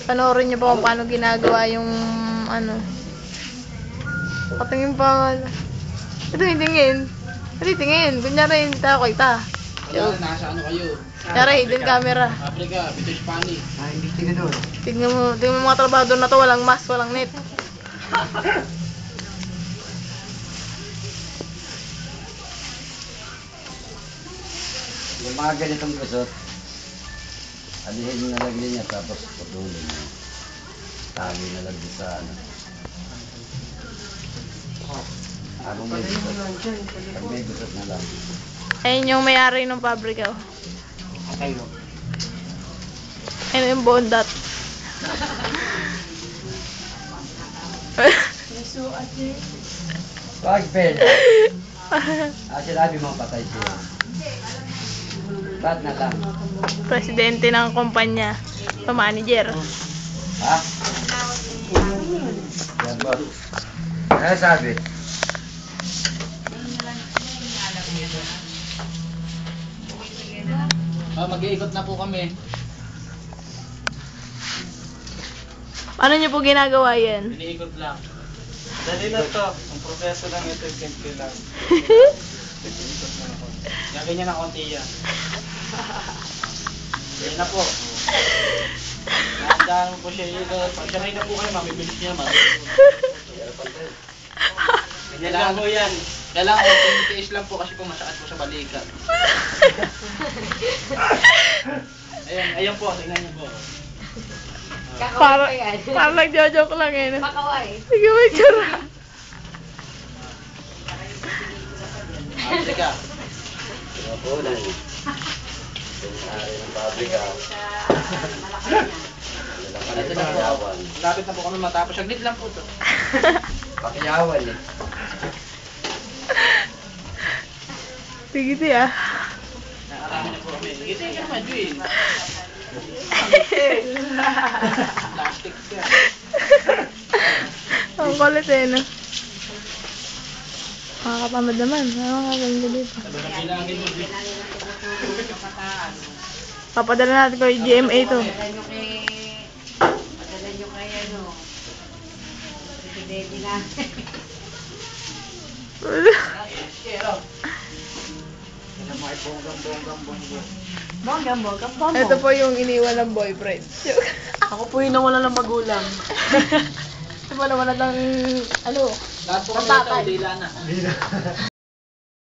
Panoorin niyo po kung paano ginagawa yung ano. Patingin pa. Ito yung tingin. Ito yung tingin. Kunyari, hindi tayo kita. Wala, nasa ano kayo? Kunyari, hidden camera. Africa, British Spanish. Investigador. Tingnan mo mga trabahador na to. Walang mask, walang net. Yung mga ganitong gusot, alihin na lang niya tapos patuloy niya. Tali na lang sa ano. Anong may gusot? Pag may gusot na lang. Ayun yung may-ari ng pabrika. Oh. Atay mo. Ayun yung bondat. Pag pen. Sinabi mo patay siya. Ba't na lang? Presidente ng kumpanya. Manager. Ha? Yan ba? Ano sabi? Mag-iikot na po kami. Paano niyo po ginagawa yan? Iniikot lang. Dali na to. Ang proseso lang ito, simple lang. Lagyan niya ng konti yan. Yan na po. Naandaan mo po siya ikot. Pag sanay na po kayo, mamibilis niya naman. Kailangan mo yan. Kailangan ko tinitiis lang po kasi po masakit po sa balikat. Ayan po, tingnan niyo po. Parang nagjo-joke lang eh. Pakaway. Sige, may tsura. Africa. Pinapunan. Tingnan ng pabrika. Ito na po. Lapit na po kami matapos. Saglit lang po to. Pakiyawan eh. Sige, ah. Nakarami na po kami. Gito ka naman, Juy. Plastic siya. Ang kulit eh, no? Makakatamad naman. Ano nga ganda dito? Sabi na bilangin mo, Juy. Papadala natin ko yung GMA to. Padala nyo kay ano. Si baby na. Ito po yung iniwan ng boyfriend. Ako po yung nawala ng magulang. Ito po naman ng ano, Lahat po kami ito, dila na.